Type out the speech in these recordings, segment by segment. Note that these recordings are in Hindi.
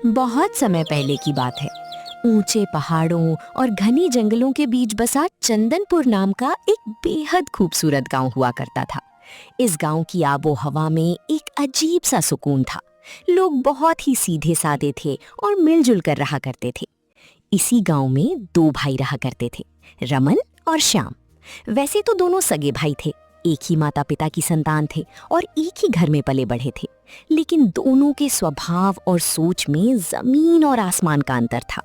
बहुत समय पहले की बात है। ऊंचे पहाड़ों और घने जंगलों के बीच बसा चंदनपुर नाम का एक बेहद खूबसूरत गांव हुआ करता था। इस गांव की आबो हवा में एक अजीब सा सुकून था। लोग बहुत ही सीधे साधे थे और मिलजुल कर रहा करते थे। इसी गांव में दो भाई रहा करते थे, रमन और श्याम। वैसे तो दोनों सगे भाई थे, एक ही माता पिता की संतान थे और एक ही घर में पले बढ़े थे, लेकिन दोनों के स्वभाव और सोच में जमीन और आसमान का अंतर था।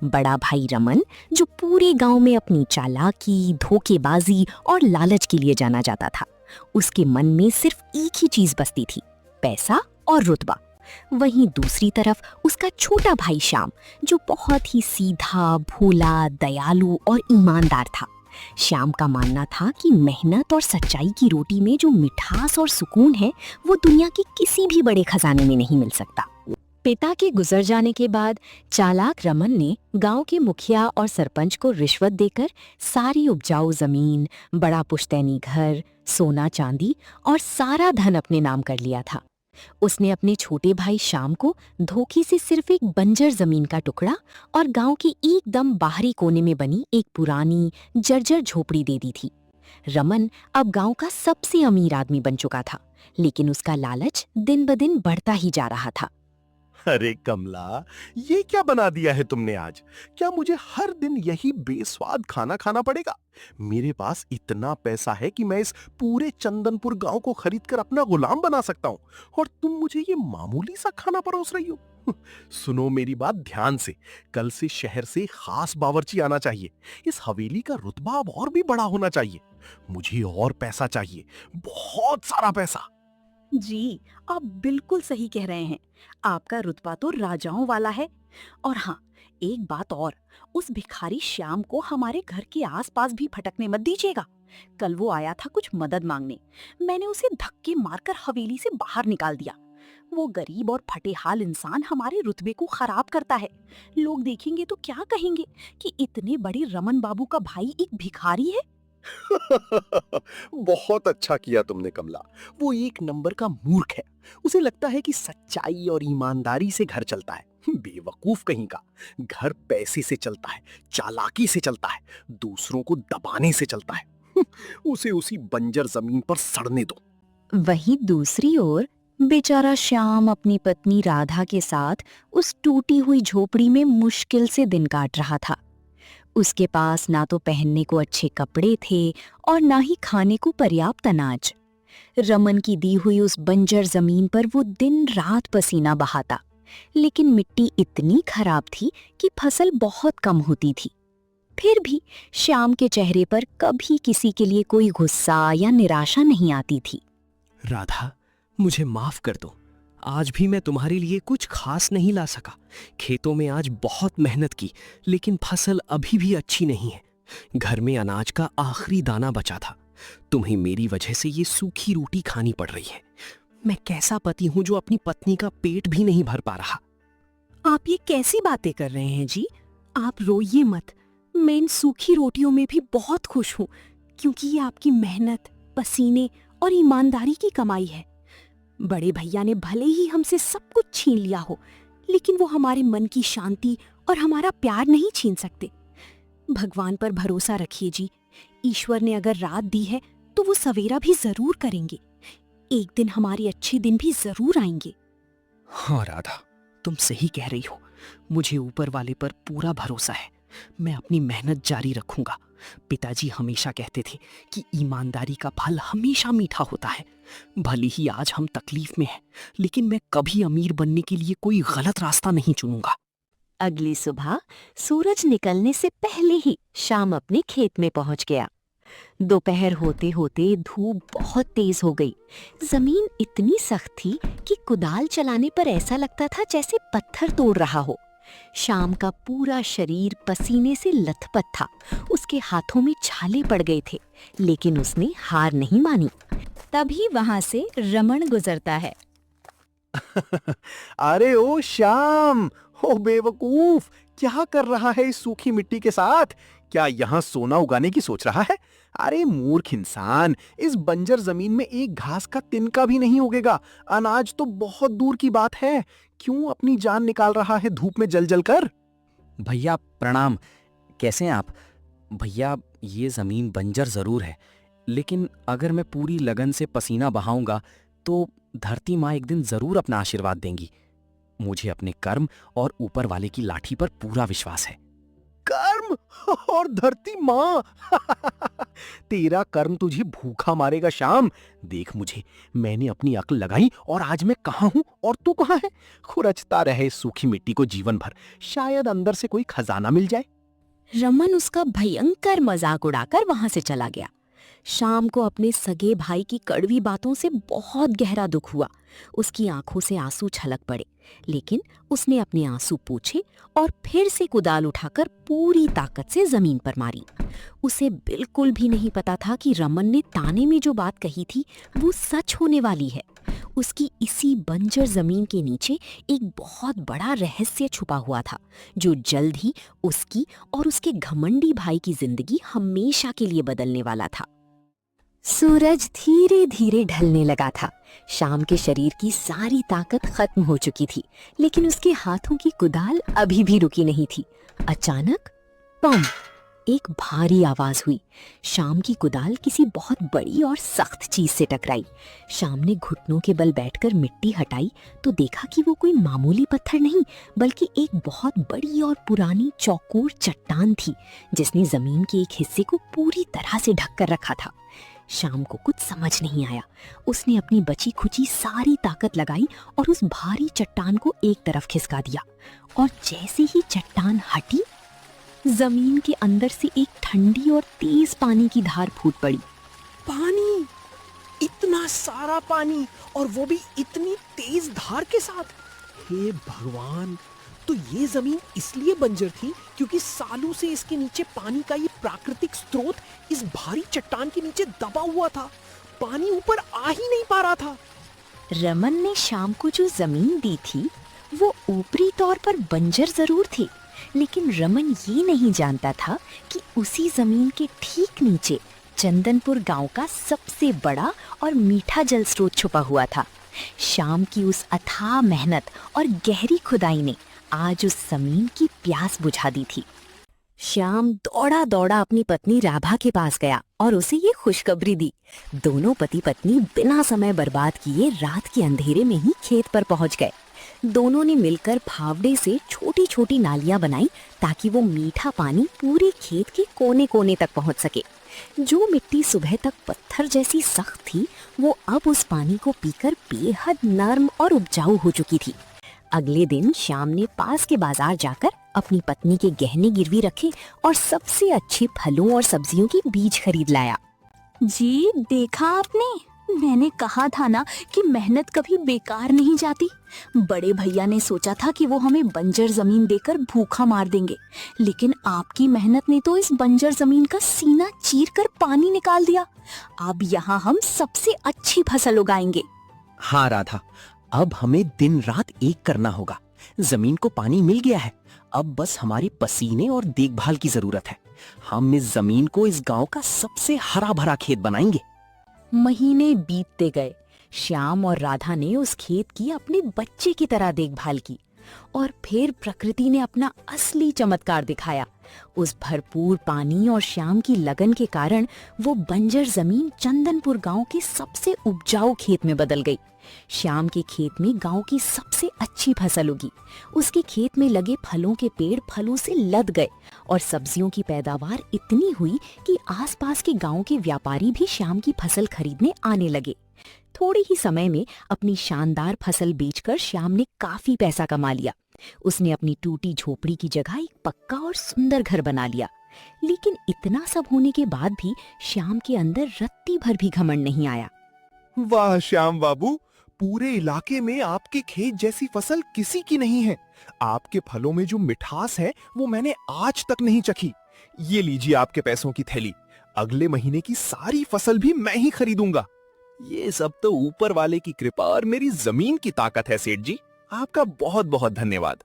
बड़ा भाई रमन, जो पूरे गांव में अपनी चालाकी, धोखेबाजी और लालच के लिए जाना जाता था, उसके मन में सिर्फ एक ही चीज बसती थी, पैसा और रुतबा। वहीं दूसरी तरफ उसका छोटा भाई श्याम, जो बहुत ही सीधा, भोला, दयालु और ईमानदार था। श्याम का मानना था कि मेहनत और सच्चाई की रोटी में जो मिठास और सुकून है, वो दुनिया के किसी भी बड़े खजाने में नहीं मिल सकता। पिता के गुजर जाने के बाद चालाक रमन ने गांव के मुखिया और सरपंच को रिश्वत देकर सारी उपजाऊ जमीन, बड़ा पुश्तैनी घर, सोना चांदी और सारा धन अपने नाम कर लिया था। उसने अपने छोटे भाई श्याम को धोखे से सिर्फ एक बंजर जमीन का टुकड़ा और गांव के एकदम बाहरी कोने में बनी एक पुरानी जर्जर झोपड़ी दे दी थी। रमन अब गांव का सबसे अमीर आदमी बन चुका था, लेकिन उसका लालच दिन ब दिन बढ़ता ही जा रहा था। अरे कमला, ये क्या बना दिया है तुमने आज? क्या मुझे हर दिन यही बेस्वाद खाना खाना पड़ेगा? मेरे पास इतना पैसा है कि मैं इस पूरे चंदनपुर गांव को खरीदकर अपना गुलाम बना सकता हूँ, और तुम मुझे ये मामूली सा खाना परोस रही हो। सुनो मेरी बात ध्यान से, कल से शहर से खास बावर्ची आना चाहिए। इस हवेली का रुतबा अब और भी बड़ा होना चाहिए। मुझे और पैसा चाहिए, बहुत सारा पैसा। जी, आप बिल्कुल सही कह रहे हैं। आपका रुतबा तो राजाओं वाला है। और हाँ, एक बात और, उस भिखारी श्याम को हमारे घर के आसपास भी भटकने मत दीजिएगा। कल वो आया था कुछ मदद मांगने, मैंने उसे धक्के मारकर हवेली से बाहर निकाल दिया। वो गरीब और फटेहाल इंसान हमारे रुतबे को खराब करता है। लोग देखेंगे तो क्या कहेंगे कि इतने बड़े रमन बाबू का भाई एक भिखारी है। बहुत अच्छा किया तुमने कमला। वो एक नंबर का मूर्ख है। उसे लगता है कि सच्चाई और ईमानदारी से घर चलता है। बेवकूफ कहीं का। घर पैसे से चलता है, चालाकी से चलता है, दूसरों को दबाने से चलता है। उसे उसी बंजर जमीन पर सड़ने दो। वहीं दूसरी ओर बेचारा श्याम अपनी पत्नी राधा के साथ उस टूटी हुई झोपड़ी में मुश्किल से दिन काट रहा था। उसके पास ना तो पहनने को अच्छे कपड़े थे और ना ही खाने को पर्याप्त अनाज। रमन की दी हुई उस बंजर जमीन पर वो दिन रात पसीना बहाता, लेकिन मिट्टी इतनी खराब थी कि फसल बहुत कम होती थी। फिर भी श्याम के चेहरे पर कभी किसी के लिए कोई गुस्सा या निराशा नहीं आती थी। राधा, मुझे माफ कर दो। आज भी मैं तुम्हारे लिए कुछ खास नहीं ला सका। खेतों में आज बहुत मेहनत की, लेकिन फसल अभी भी अच्छी नहीं है। घर में अनाज का आखिरी दाना बचा था। तुम्हें मेरी वजह से ये सूखी रोटी खानी पड़ रही है। मैं कैसा पति हूं जो अपनी पत्नी का पेट भी नहीं भर पा रहा। आप ये कैसी बातें कर रहे हैं जी? आप रोइए मत। मैं इन सूखी रोटियों में भी बहुत खुश हूँ, क्योंकि ये आपकी मेहनत, पसीने और ईमानदारी की कमाई है। बड़े भैया ने भले ही हमसे सब कुछ छीन लिया हो, लेकिन वो हमारे मन की शांति और हमारा प्यार नहीं छीन सकते। भगवान पर भरोसा रखिए जी। ईश्वर ने अगर रात दी है तो वो सवेरा भी जरूर करेंगे। एक दिन हमारे अच्छे दिन भी जरूर आएंगे। हाँ राधा, तुम सही कह रही हो। मुझे ऊपर वाले पर पूरा भरोसा है। मैं अपनी मेहनत जारी रखूंगा। पिताजी हमेशा कहते थे कि ईमानदारी का फल हमेशा मीठा होता है। भले ही आज हम तकलीफ में हैं, लेकिन मैं कभी अमीर बनने के लिए कोई गलत रास्ता नहीं चुनूंगा। अगली सुबह सूरज निकलने से पहले ही श्याम अपने खेत में पहुंच गया। दोपहर होते होते धूप बहुत तेज हो गई। जमीन इतनी सख्त थी कि कुदाल चलाने पर ऐसा लगता था जैसे पत्थर तोड़ रहा हो। श्याम का पूरा शरीर पसीने से लथपथ था। उसके हाथों में छाले पड़ गए थे, लेकिन उसने हार नहीं मानी। तभी वहां से रमन गुजरता है। अरे ओ श्याम, ओ बेवकूफ, क्या कर रहा है इस सूखी मिट्टी के साथ? क्या यहाँ सोना उगाने की सोच रहा है? अरे मूर्ख इंसान, इस बंजर जमीन में एक घास का तिनका भी नहीं उगेगा। अनाज तो बहुत दूर की बात है। क्यों अपनी जान निकाल रहा है धूप में जल जल कर? भैया प्रणाम। कैसे हैं आप? भैया ये जमीन बंजर जरूर है, लेकिन अगर मैं पूरी लगन से पसीना बहाऊंगा तो धरती माँ एक दिन जरूर अपना आशीर्वाद देंगी। मुझे अपने कर्म और ऊपर वाले की लाठी पर पूरा विश्वास है। कर्म और धरती माँ तेरा कर्म तुझे भूखा मारेगा श्याम। देख मुझे, मैंने अपनी अक्ल लगाई और आज मैं कहाँ हूँ और तू कहाँ है। खुरचता रहे इस सूखी मिट्टी को जीवन भर, शायद अंदर से कोई खजाना मिल जाए। रमन उसका भयंकर मजाक उड़ाकर वहां से चला गया। शाम को अपने सगे भाई की कड़वी बातों से बहुत गहरा दुख हुआ। उसकी आंखों से आंसू छलक पड़े, लेकिन उसने अपने आंसू पोंछे और फिर से कुदाल उठाकर पूरी ताकत से जमीन पर मारी। उसे बिल्कुल भी नहीं पता था कि रमन ने ताने में जो बात कही थी वो सच होने वाली है। उसकी इसी बंजर जमीन के नीचे एक बहुत बड़ा रहस्य छुपा हुआ था, जो जल्द ही उसकी और उसके घमंडी भाई की जिंदगी हमेशा के लिए बदलने वाला था। सूरज धीरे धीरे ढलने लगा था। शाम के शरीर की सारी ताकत खत्म हो चुकी थी, लेकिन उसके हाथों की कुदाल अभी भी रुकी नहीं थी। अचानक पम, एक भारी आवाज हुई। शाम की कुदाल किसी बहुत बड़ी और सख्त चीज से टकराई। शाम ने घुटनों के बल बैठकर मिट्टी हटाई तो देखा कि वो कोई मामूली पत्थर नहीं, बल्कि एक बहुत बड़ी और पुरानी चौकोर चट्टान थी, जिसने जमीन के एक हिस्से को पूरी तरह से ढक कर रखा था। शाम को कुछ समझ नहीं आया। उसने अपनी बची खुची सारी ताकत लगाई और उस भारी चट्टान को एक तरफ खिसका दिया, और जैसे ही चट्टान हटी, जमीन के अंदर से एक ठंडी और तेज पानी की धार फूट पड़ी। पानी, इतना सारा पानी, और वो भी इतनी तेज धार के साथ। हे भगवान, तो ये जमीन इसलिए बंजर थी क्योंकि सालों से इसके नीचे पानी का ये प्राकृतिक स्रोत इस भारी चट्टान के नीचे दबा हुआ था। पानी ऊपर आ ही नहीं पा रहा था। रमन ने शाम को जो जमीन दी थी वो ऊपरी तौर पर बंजर जरूर थी, लेकिन रमन ये नहीं जानता था कि उसी जमीन के ठीक नीचे चंदनपुर गांव का सबसे बड़ा और मीठा जल स्रोत छुपा हुआ था। शाम की उस अथाह मेहनत और गहरी खुदाई ने आज उस जमीन की प्यास बुझा दी थी। श्याम दौड़ा दौड़ा अपनी पत्नी राभा के पास गया और उसे ये खुशखबरी दी। दोनों पति पत्नी बिना समय बर्बाद किए रात के अंधेरे में ही खेत पर पहुंच गए। दोनों ने मिलकर फावड़े से छोटी छोटी नालियां बनाई ताकि वो मीठा पानी पूरे खेत के कोने कोने तक पहुंच सके। जो मिट्टी सुबह तक पत्थर जैसी सख्त थी, वो अब उस पानी को पीकर बेहद नर्म और उपजाऊ हो चुकी थी। अगले दिन श्याम ने पास के बाजार जाकर अपनी पत्नी के गहने गिरवी रखे और सबसे अच्छे फलों और सब्जियों के बीज खरीद लाया। जी, देखा आपने, मैंने कहा था ना कि मेहनत कभी बेकार नहीं जाती। बड़े भैया ने सोचा था कि वो हमें बंजर जमीन देकर भूखा मार देंगे, लेकिन आपकी मेहनत ने तो इस बंजर जमीन का सीना चीर कर पानी निकाल दिया। अब यहाँ हम सबसे अच्छी फसल उगाएंगे। हाँ राधा, अब हमें दिन रात एक करना होगा। जमीन को पानी मिल गया है, अब बस हमारे पसीने और देखभाल की जरूरत है। हम इस जमीन को इस गांव का सबसे हरा भरा खेत बनाएंगे। महीने बीतते गए। श्याम और राधा ने उस खेत की अपने बच्चे की तरह देखभाल की, और फिर प्रकृति ने अपना असली चमत्कार दिखाया। उस भरपूर पानी और श्याम की लगन के कारण वो बंजर जमीन चंदनपुर गांव के सबसे उपजाऊ खेत में बदल गई। श्याम के खेत में गांव की सबसे अच्छी फसल उगी। उसके खेत में लगे फलों के पेड़ फलों से लद गए और सब्जियों की पैदावार इतनी हुई कि आसपास के गांव के व्यापारी भी श्याम की फसल खरीदने आने लगे। थोड़े ही समय में अपनी शानदार फसल बेचकर श्याम ने काफी पैसा कमा लिया। उसने अपनी टूटी झोपड़ी की जगह एक पक्का और सुंदर घर बना लिया। लेकिन इतना सब होने के बाद भी श्याम के अंदर रत्ती भर भी घमंड नहीं आया। वाह श्याम बाबू, पूरे इलाके में आपके खेत जैसी फसल किसी की नहीं है। आपके फलों में जो मिठास है वो मैंने आज तक नहीं चखी। ये लीजिए आपके पैसों की थैली। अगले महीने की सारी फसल भी मैं ही खरीदूंगा। ये सब तो ऊपर वाले की कृपा और मेरी जमीन की ताकत है सेठ जी। आपका बहुत बहुत धन्यवाद।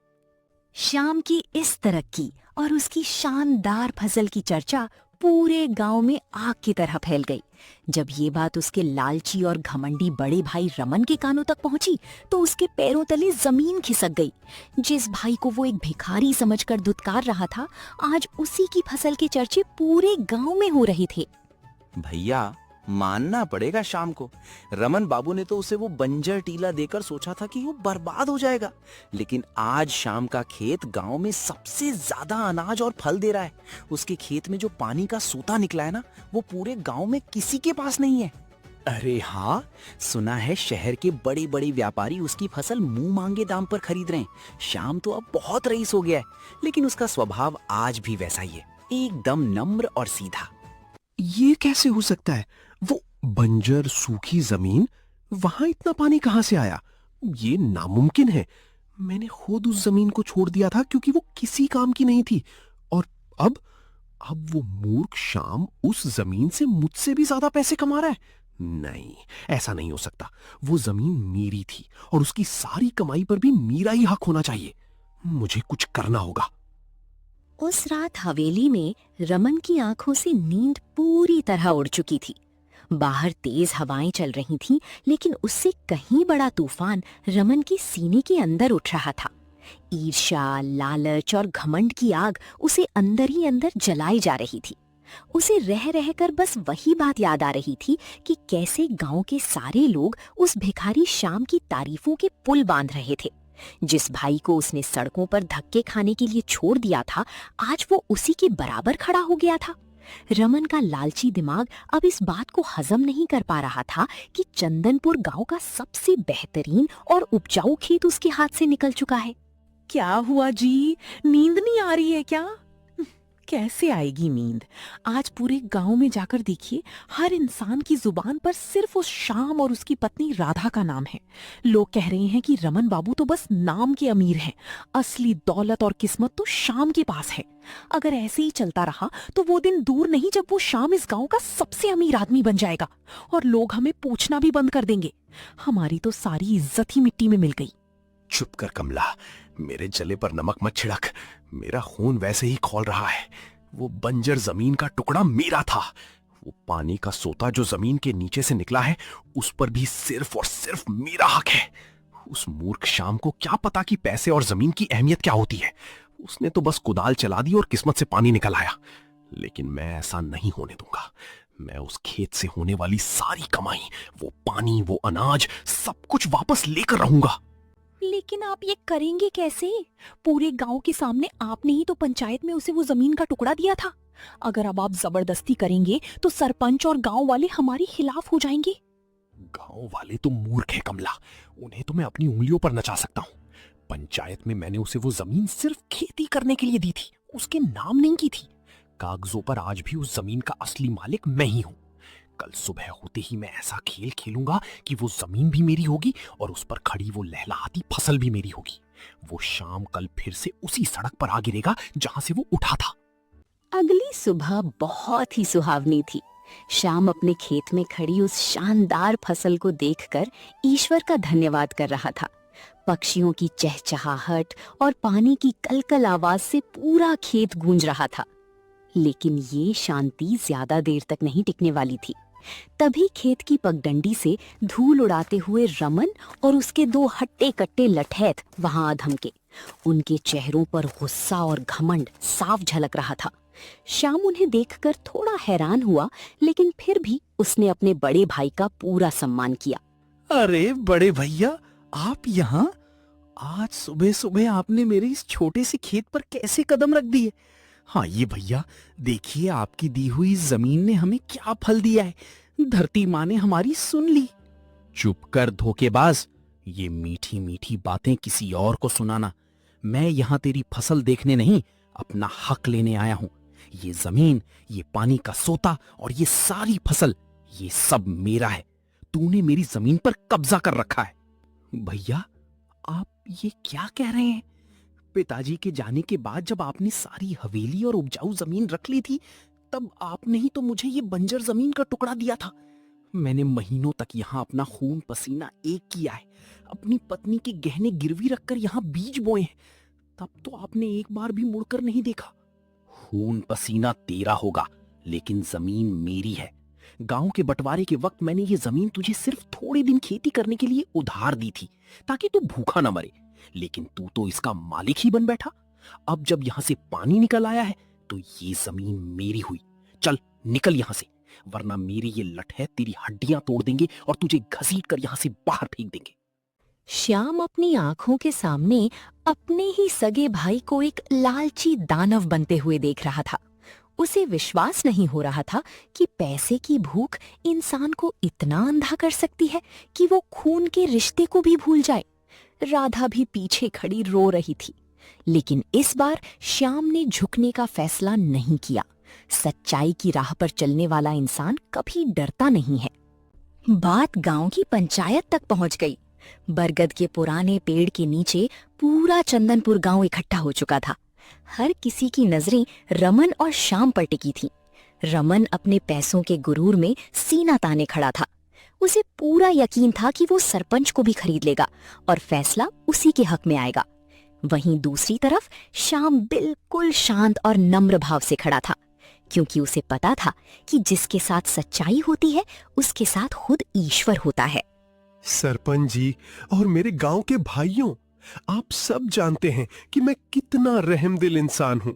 श्याम की इस तरक्की और उसकी शानदार फसल की चर्चा पूरे गांव में आग की तरह फैल गई। जब ये बात उसके लालची और घमंडी बड़े भाई रमन के कानों तक पहुंची तो उसके पैरों तले जमीन खिसक गई। जिस भाई को वो एक भिखारी समझकर धुतकार रहा था, आज उसी की फसल के चर्चे पूरे गांव में हो रहे थे। भैया मानना पड़ेगा शाम को, रमन बाबू ने तो उसे वो बंजर टीला देकर सोचा था कि वो बर्बाद हो जाएगा, लेकिन आज शाम का खेत गांव में सबसे ज्यादा अनाज और फल दे रहा है। उसके खेत में जो पानी का सोता निकला है ना, वो पूरे गांव में किसी के पास नहीं है। अरे हाँ, सुना है शहर के बड़े बड़े व्यापारी उसकी फसल मुंह मांगे दाम पर खरीद रहे हैं। शाम तो अब बहुत रईस हो गया है, लेकिन उसका स्वभाव आज भी वैसा ही है, एकदम नम्र और सीधा। ये कैसे हो सकता है? वो बंजर सूखी जमीन, वहां इतना पानी कहां से आया? ये नामुमकिन है। मैंने खुद उस जमीन को छोड़ दिया था क्योंकि वो किसी काम की नहीं थी, और अब वो मूर्ख शाम उस जमीन से मुझसे भी ज्यादा पैसे कमा रहा है। नहीं, ऐसा नहीं हो सकता। वो जमीन मेरी थी और उसकी सारी कमाई पर भी मेरा ही हक होना चाहिए। मुझे कुछ करना होगा। उस रात हवेली में रमन की आंखों से नींद पूरी तरह उड़ चुकी थी। बाहर तेज हवाएं चल रही थीं, लेकिन उससे कहीं बड़ा तूफान रमन के सीने के अंदर उठ रहा था। ईर्ष्या, लालच और घमंड की आग उसे अंदर ही अंदर जलाई जा रही थी। उसे रह रहकर बस वही बात याद आ रही थी कि कैसे गांव के सारे लोग उस भिखारी शाम की तारीफों के पुल बांध रहे थे। जिस भाई को उसने सड़कों पर धक्के खाने के लिए छोड़ दिया था, आज वो उसी के बराबर खड़ा हो गया था। रमन का लालची दिमाग अब इस बात को हजम नहीं कर पा रहा था कि चंदनपुर गांव का सबसे बेहतरीन और उपजाऊ खेत उसके हाथ से निकल चुका है। क्या हुआ जी, नींद नहीं आ रही है क्या? कैसे आएगी नींद? आज पूरे गांव में जाकर देखिए, हर इंसान की जुबान पर सिर्फ उस शाम और उसकी पत्नी राधा का नाम है। लोग कह रहे हैं कि रमन बाबू तो बस नाम के अमीर हैं, असली दौलत और किस्मत तो शाम के पास है। अगर ऐसे ही चलता रहा तो वो दिन दूर नहीं जब वो शाम इस गांव का सबसे अमीर आदमी बन जाएगा और लोग हमें पूछना भी बंद कर देंगे। हमारी तो सारी इज्जत ही मिट्टी में मिल गई। चुप कर कमला, मेरे जले पर नमक मत छिड़क। मेरा खून वैसे ही खौल रहा है। वो बंजर जमीन का टुकड़ा मेरा था। वो पानी का सोता जो जमीन के नीचे से निकला है, उस पर भी सिर्फ और सिर्फ मेरा हक है। उस मूर्ख शाम को क्या पता कि पैसे और जमीन की अहमियत क्या होती है। उसने तो बस कुदाल चला दी और किस्मत से पानी निकल आया। लेकिन मैं ऐसा नहीं होने दूंगा। मैं उस खेत से होने वाली सारी कमाई, वो पानी, वो अनाज, सब कुछ वापस लेकर रहूंगा। लेकिन आप ये करेंगे कैसे? पूरे गांव के सामने आपने ही तो पंचायत में उसे वो जमीन का टुकड़ा दिया था। अगर अब आप जबरदस्ती करेंगे तो सरपंच और गांव वाले हमारे खिलाफ हो जाएंगे। गांव वाले तो मूर्ख है कमला, उन्हें तो मैं अपनी उंगलियों पर नचा सकता हूँ। पंचायत में मैंने उसे वो जमीन सिर्फ खेती करने के लिए दी थी, उसके नाम नहीं की थी। कागजों पर आज भी उस जमीन का असली मालिक मैं ही हूँ। कल सुबह होते ही मैं ऐसा खेल खेलूंगा कि वो जमीन भी मेरी होगी और उस पर खड़ी वो लहलहाती फसल भी मेरी होगी। वो शाम कल फिर से उसी सड़क पर आ गिरेगा जहां से वो उठा था। अगली सुबह बहुत ही सुहावनी थी। शाम अपने खेत में खड़ी उस शानदार फसल को देखकर ईश्वर का धन्यवाद कर रहा था। पक्षियों की चहचहाहट और पानी की कलकल आवाज से पूरा खेत गूंज रहा था। लेकिन ये शांति ज्यादा देर तक नहीं टिकने वाली थी। तभी खेत की पगडंडी से धूल उड़ाते हुए रमन और उसके दो हट्टे कट्टे लठैत वहां आ धमके। उनके चेहरों पर गुस्सा और घमंड साफ झलक रहा था। श्याम उन्हें देखकर थोड़ा हैरान हुआ, लेकिन फिर भी उसने अपने बड़े भाई का पूरा सम्मान किया। अरे बड़े भैया, आप यहाँ? आज सुबह सुबह आपने मेरे इस छोटे से खेत पर कैसे कदम रख दिए? हाँ ये भैया, देखिए आपकी दी हुई जमीन ने हमें क्या फल दिया है। धरती माँ ने हमारी सुन ली। चुप कर धोखेबाज, ये मीठी मीठी बातें किसी और को सुनाना। मैं यहाँ तेरी फसल देखने नहीं, अपना हक लेने आया हूँ। ये जमीन, ये पानी का सोता और ये सारी फसल, ये सब मेरा है। तूने मेरी जमीन पर कब्जा कर रखा है। भैया, आप ये क्या कह रहे हैं? पिताजी के जाने के बाद जब आपने सारी हवेली और उपजाऊ जमीन रख ली थी, तब आपने ही तो मुझे ये बंजर जमीन का टुकड़ा दिया था। मैंने महीनों तक यहाँ अपना खून पसीना एक किया है, अपनी पत्नी के गहने गिरवी रखकर यहाँ बीज बोए हैं। तब तो आपने एक बार भी मुड़कर नहीं देखा। खून पसीना तेरा होगा, लेकिन जमीन मेरी है। गांव के बंटवारे के वक्त मैंने ये जमीन तुझे सिर्फ थोड़े दिन खेती करने के लिए उधार दी थी, ताकि तू भूखा ना मरे। लेकिन तू तो इसका मालिक ही बन बैठा। अब जब यहां से पानी निकल आया है तो ये जमीन मेरी हुई। चल निकल यहां से, वरना मेरे ये लठै तेरी हड्डियां तोड़ देंगे और तुझे घसीट कर यहां से बाहर फेंक देंगे। श्याम अपनी आंखों के सामने अपने ही सगे भाई को एक लालची दानव बनते हुए देख रहा था। उसे विश्वास नहीं हो रहा था कि पैसे की भूख इंसान को इतना अंधा कर सकती है कि वो खून के रिश्ते को भी भूल जाए। राधा भी पीछे खड़ी रो रही थी, लेकिन इस बार श्याम ने झुकने का फैसला नहीं किया। सच्चाई की राह पर चलने वाला इंसान कभी डरता नहीं है। बात गांव की पंचायत तक पहुंच गई। बरगद के पुराने पेड़ के नीचे पूरा चंदनपुर गांव इकट्ठा हो चुका था। हर किसी की नजरें रमन और श्याम पर टिकी थीं। रमन अपने पैसों के गुरूर में सीना ताने खड़ा था। उसे पूरा यकीन था कि वो सरपंच को भी खरीद लेगा और फैसला उसी के हक में आएगा। वहीं दूसरी तरफ श्याम बिल्कुल शांत और नम्र भाव से खड़ा था, क्योंकि उसे पता था कि जिसके साथ सच्चाई होती है उसके साथ खुद ईश्वर होता है। सरपंच जी और मेरे गांव के भाइयों, आप सब जानते हैं कि मैं कितना रहमदिल इंसान हूं।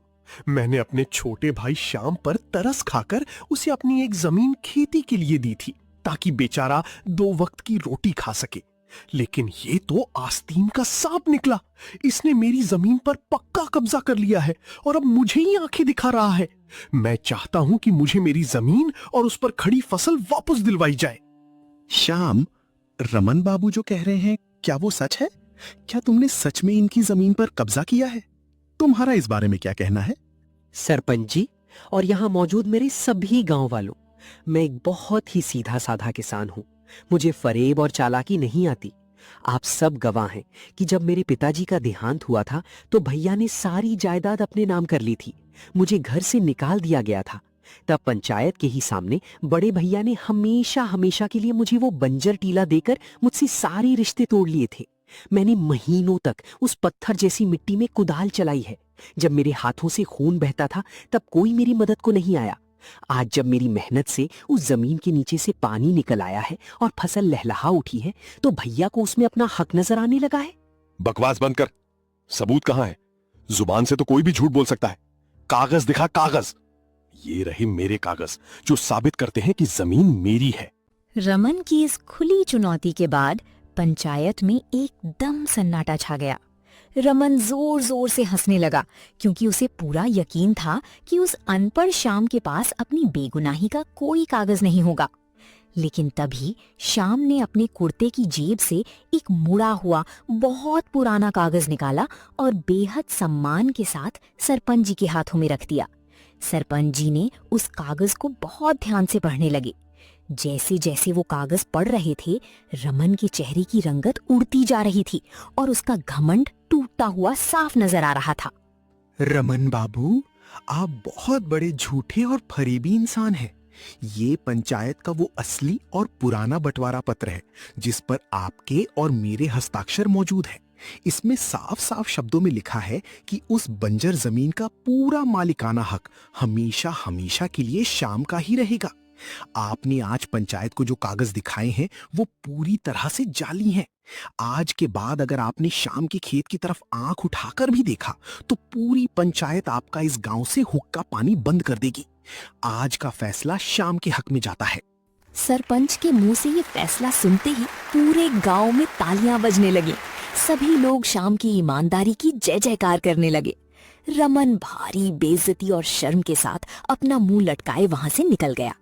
मैंने अपने छोटे भाई श्याम पर तरस खाकर उसे अपनी एक जमीन खेती के लिए दी थी, ताकि बेचारा 2 वक्त की रोटी खा सके। लेकिन ये तो आस्तीन का सांप निकला। इसने मेरी जमीन पर पक्का कब्जा कर लिया है और अब मुझे ही आंखें दिखा रहा है। मैं चाहता हूं कि मुझे मेरी जमीन और उस पर खड़ी फसल वापस दिलवाई जाए। श्याम, रमन बाबू जो कह रहे हैं, क्या वो सच है? क्या तुमने सच में इनकी जमीन पर कब्जा किया है? तुम्हारा इस बारे में क्या कहना है? सरपंच जी और यहाँ मौजूद मेरे सभी गांव वालों, मैं एक बहुत ही सीधा साधा किसान हूँ। मुझे फरेब और चालाकी नहीं आती। आप सब गवाह हैं कि जब मेरे पिताजी का देहांत हुआ था तो भैया ने सारी जायदाद अपने नाम कर ली थी। मुझे घर से निकाल दिया गया था। तब पंचायत के ही सामने बड़े भैया ने हमेशा हमेशा के लिए मुझे वो बंजर टीला देकर मुझसे सारे रिश्ते तोड़ लिए थे। मैंने महीनों तक उस पत्थर जैसी मिट्टी में कुदाल चलाई है। जब मेरे हाथों से खून बहता था तब कोई मेरी मदद को नहीं आया। आज जब मेरी मेहनत से उस जमीन के नीचे से पानी निकल आया है और फसल लहलहा उठी है तो भैया को उसमें अपना हक नजर आने लगा है। बकवास बंद कर। सबूत कहां है? जुबान से तो कोई भी झूठ बोल सकता है। कागज दिखा, कागज। ये रहे मेरे कागज जो साबित करते हैं कि जमीन मेरी है। रमन की इस खुली चुनौती के बाद पंचायत में एकदम सन्नाटा छा गया। रमन जोर जोर से हंसने लगा, क्योंकि उसे पूरा यकीन था कि उस अनपढ़ श्याम के पास अपनी बेगुनाही का कोई कागज नहीं होगा। लेकिन तभी श्याम ने अपने कुर्ते की जेब से एक मुड़ा हुआ बहुत पुराना कागज निकाला और बेहद सम्मान के साथ सरपंच जी के हाथों में रख दिया। सरपंच जी ने उस कागज को बहुत ध्यान से पढ़ने लगे। जैसे जैसे वो कागज पढ़ रहे थे, रमन के चेहरे की रंगत उड़ती जा रही थी और उसका घमंड टूटता हुआ साफ नजर आ रहा था। रमन बाबू, आप बहुत बड़े झूठे और फरेबी इंसान हैं। ये पंचायत का वो असली और पुराना बंटवारा पत्र है जिस पर आपके और मेरे हस्ताक्षर मौजूद है। इसमें साफ साफ शब्दों में लिखा है कि उस बंजर जमीन का पूरा मालिकाना हक हमेशा हमेशा के लिए श्याम का ही रहेगा। आपने आज पंचायत को जो कागज दिखाए हैं वो पूरी तरह से जाली हैं। आज के बाद अगर आपने श्याम के खेत की तरफ आंख उठाकर भी देखा तो पूरी पंचायत आपका इस गांव से हुक्का पानी बंद कर देगी। आज का फैसला श्याम के हक में जाता है। सरपंच के मुंह से ये फैसला सुनते ही पूरे गांव में तालियां बजने लगी। सभी लोग श्याम की ईमानदारी की जय जयकार करने लगे। रमन भारी बेइज्जती और शर्म के साथ अपना मुंह लटकाए वहां से निकल गया,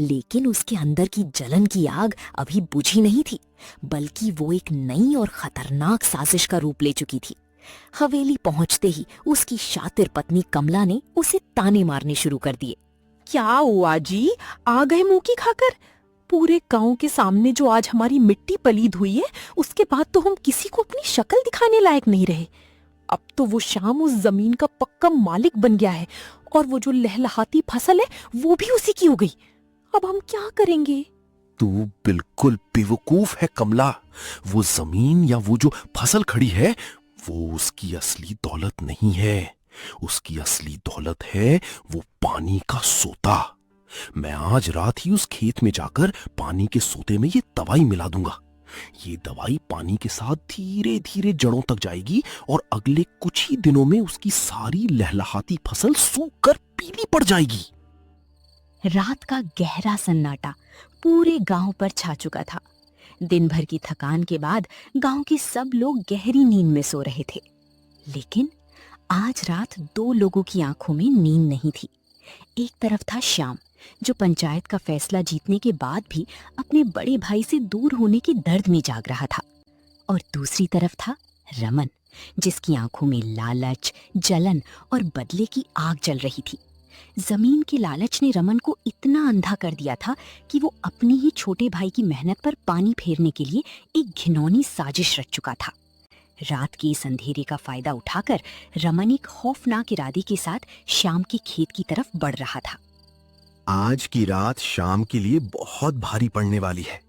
लेकिन उसके अंदर की जलन की आग अभी बुझी नहीं थी, बल्कि वो एक नई और खतरनाक साजिश का रूप ले चुकी थी। हवेली पहुंचते ही उसकी शातिर पत्नी कमला ने उसे ताने मारने शुरू कर दिए। क्या हुआ जी, आ गए मुंह की खाकर? पूरे गांव के सामने जो आज हमारी मिट्टी पलीद हुई है, उसके बाद तो हम किसी को अपनी शक्ल दिखाने लायक नहीं रहे। अब तो वो श्याम उस जमीन का पक्का मालिक बन गया है और वो जो लहलहाती फसल है वो भी उसी की हो गई। अब हम क्या करेंगे? तू बिल्कुल बेवकूफ है कमला। वो जमीन या वो जो फसल खड़ी है वो उसकी असली दौलत नहीं है। उसकी असली दौलत है वो पानी का सोता। मैं आज रात ही उस खेत में जाकर पानी के सोते में ये दवाई मिला दूंगा। ये दवाई पानी के साथ धीरे धीरे जड़ों तक जाएगी और अगले कुछ ही दिनों में उसकी सारी लहलहाती फसल सूख कर पीली पड़ जाएगी। रात का गहरा सन्नाटा पूरे गांव पर छा चुका था। दिन भर की थकान के बाद गांव के सब लोग गहरी नींद में सो रहे थे, लेकिन आज रात दो लोगों की आंखों में नींद नहीं थी। एक तरफ था श्याम, जो पंचायत का फैसला जीतने के बाद भी अपने बड़े भाई से दूर होने के दर्द में जाग रहा था, और दूसरी तरफ था रमन, जिसकी आंखों में लालच, जलन और बदले की आग जल रही थी। जमीन के लालच ने रमन को इतना अंधा कर दिया था कि वो अपने ही छोटे भाई की मेहनत पर पानी फेरने के लिए एक घिनौनी साजिश रच चुका था। रात के इस अंधेरे का फायदा उठाकर रमन एक खौफनाक इरादे के साथ श्याम के खेत की तरफ बढ़ रहा था। आज की रात शाम के लिए बहुत भारी पड़ने वाली है।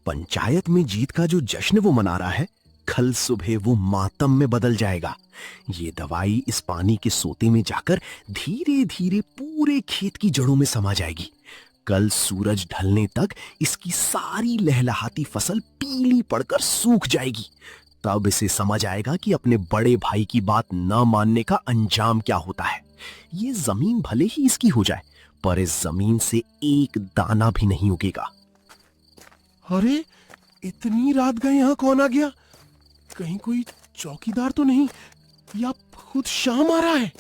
पंचायत में जीत का जो जश्न वो मना रहा है, कल सुबह वो मातम में बदल जाएगा। ये दवाई इस पानी के सोते में जाकर धीरे धीरे पूरे खेत की जड़ों में समा जाएगी। कल सूरज ढलने तक इसकी सारी लहलहाती फसल पीली पड़कर सूख जाएगी। तब इसे समझ आएगा कि अपने बड़े भाई की बात न मानने का अंजाम क्या होता है। ये जमीन भले ही इसकी हो जाए, पर इस जमीन से एक दाना भी नहीं उगेगा। अरे, इतनी रात गए यहां कौन आ गया? कहीं कोई चौकीदार तो नहीं, या खुद शाम आ रहा है?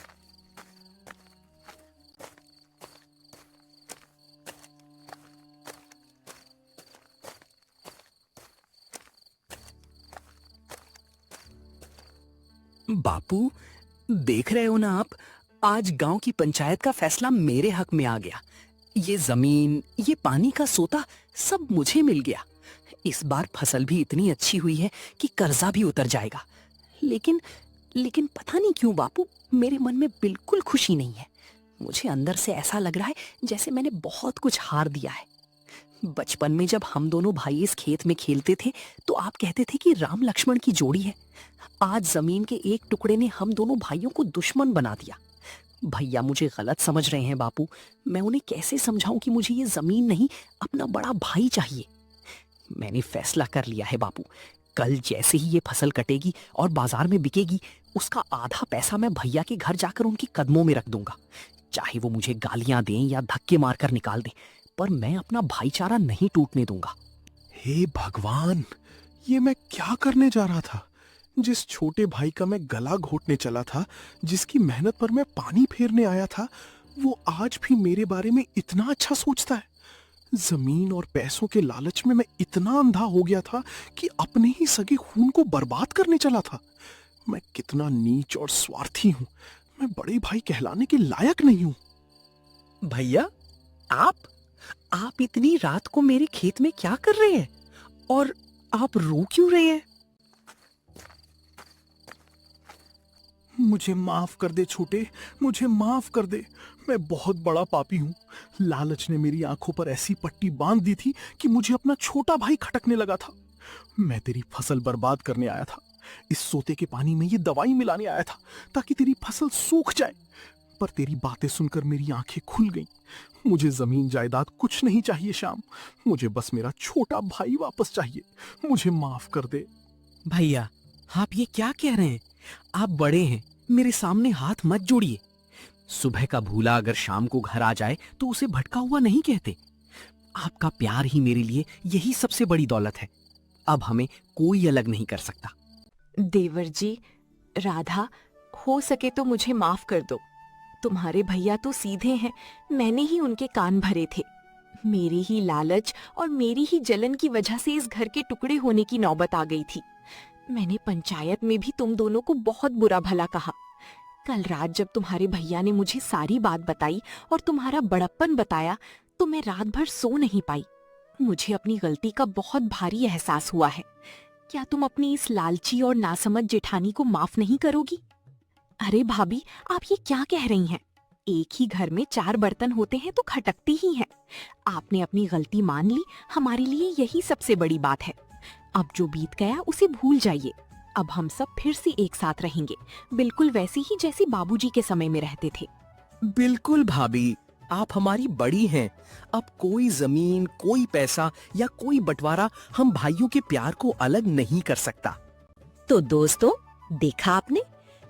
बापू, देख रहे हो ना आप, आज गांव की पंचायत का फैसला मेरे हक में आ गया। ये जमीन, ये पानी का सोता सब मुझे मिल गया। इस बार फसल भी इतनी अच्छी हुई है कि कर्जा भी उतर जाएगा। लेकिन पता नहीं क्यों बापू, मेरे मन में बिल्कुल खुशी नहीं है। मुझे अंदर से ऐसा लग रहा है जैसे मैंने बहुत कुछ हार दिया है। बचपन में जब हम दोनों भाई इस खेत में खेलते थे तो आप कहते थे कि राम लक्ष्मण की जोड़ी है। आज जमीन के एक टुकड़े ने हम दोनों भाइयों को दुश्मन बना दिया। भैया मुझे गलत समझ रहे हैं बापू। मैं उन्हें कैसे समझाऊं कि मुझे ये जमीन नहीं, अपना बड़ा भाई चाहिए। मैंने फैसला कर लिया है बापू, कल जैसे ही ये फसल कटेगी और बाजार में बिकेगी, उसका आधा पैसा मैं भैया के घर जाकर उनके कदमों में रख दूंगा। चाहे वो मुझे गालियां दें या धक्के मारकर निकाल दें, पर मैं अपना भाईचारा नहीं टूटने दूंगा। हे भगवान, ये मैं क्या करने जा रहा था? जिस छोटे भाई का मैं गला घोटने चला था, जिसकी मेहनत पर मैं पानी फेरने आया था, वो आज भी मेरे बारे में इतना अच्छा सोचता है। जमीन और पैसों के लालच में मैं इतना अंधा हो गया था कि अपने ही सगे खून को बर्बाद करने चला था। मैं कितना नीच और स्वार्थी हूं। मैं बड़े भाई कहलाने के लायक नहीं हूं। भैया, आप इतनी रात को मेरे खेत में क्या कर रहे हैं? और आप रो क्यों रहे हैं? मुझे माफ कर दे छोटे, मुझे माफ कर दे। मैं बहुत बड़ा पापी हूँ। लालच ने मेरी आंखों पर ऐसी पट्टी बांध दी थी कि मुझे अपना छोटा भाई खटकने लगा था। मैं तेरी फसल बर्बाद करने आया था। इस सोते के पानी में ये दवाई मिलाने आया था ताकि तेरी फसल सूख जाए। पर तेरी बातें सुनकर मेरी आंखें खुल गईं। मुझे जमीन जायदाद कुछ नहीं चाहिए श्याम। मुझे बस मेरा छोटा भाई वापस चाहिए। मुझे माफ कर दे। भैया, आप ये क्या कह रहे हैं? आप बड़े हैं, मेरे सामने हाथ मत जोड़िए। सुबह का भूला अगर शाम को घर आ जाए तो उसे भटका हुआ नहीं कहते। आपका प्यार ही मेरे लिए यही सबसे बड़ी दौलत है। अब हमें कोई अलग नहीं कर सकता। देवर जी, राधा, हो सके तो मुझे माफ कर दो। तुम्हारे भैया तो सीधे हैं, मैंने ही उनके कान भरे थे। मेरी ही लालच और मेरी ही जलन की वजह से इस घर के टुकड़े होने की नौबत आ गई थी। मैंने पंचायत में भी तुम दोनों को बहुत बुरा भला कहा। कल रात जब तुम्हारे भैया ने मुझे सारी बात बताई और तुम्हारा बड़प्पन बताया तो मैं रात भर सो नहीं पाई। मुझे अपनी गलती का बहुत भारी एहसास हुआ है। क्या तुम अपनी इस लालची और नासमझ जेठानी को माफ नहीं करोगी? अरे भाभी, आप ये क्या कह रही हैं? एक ही घर में 4 बर्तन होते हैं तो खटकती ही हैं। आपने अपनी गलती मान ली, हमारे लिए यही सबसे बड़ी बात है। अब जो बीत गया उसे भूल जाइए। अब हम सब फिर से एक साथ रहेंगे, बिल्कुल वैसे ही जैसे बाबूजी के समय में रहते थे। बिल्कुल भाभी, आप हमारी बड़ी हैं। अब कोई जमीन, कोई पैसा या कोई बंटवारा हम भाइयों के प्यार को अलग नहीं कर सकता। तो दोस्तों, देखा आपने,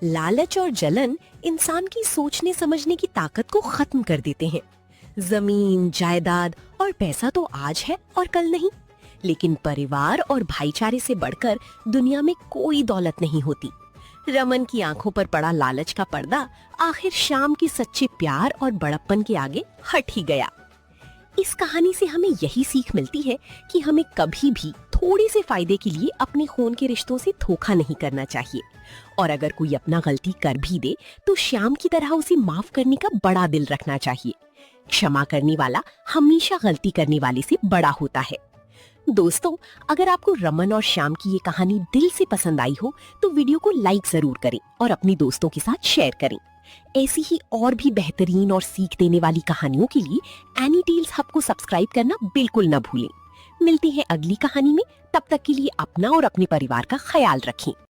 लालच और जलन इंसान की सोचने समझने की ताकत को खत्म कर देते हैं। जमीन, जायदाद और पैसा तो आज है और कल नहीं, लेकिन परिवार और भाईचारे से बढ़कर दुनिया में कोई दौलत नहीं होती। रमन की आंखों पर पड़ा लालच का पर्दा आखिर श्याम की सच्चे प्यार और बड़प्पन के आगे हट ही गया। इस कहानी से हमें यही सीख मिलती है कि हमें कभी भी थोड़े से फायदे के लिए अपने खून के रिश्तों से धोखा नहीं करना चाहिए, और अगर कोई अपना गलती कर भी दे तो श्याम की तरह उसे माफ करने का बड़ा दिल रखना चाहिए। क्षमा करने वाला हमेशा गलती करने वाले से बड़ा होता है। दोस्तों, अगर आपको रमन और श्याम की ये कहानी दिल से पसंद आई हो तो वीडियो को लाइक जरूर करें और अपने दोस्तों के साथ शेयर करें। ऐसी ही और भी बेहतरीन और सीख देने वाली कहानियों के लिए एनी टेल्स हब को सब्सक्राइब करना बिल्कुल न भूलें। मिलते हैं अगली कहानी में, तब तक के लिए अपना और अपने परिवार का ख्याल रखें।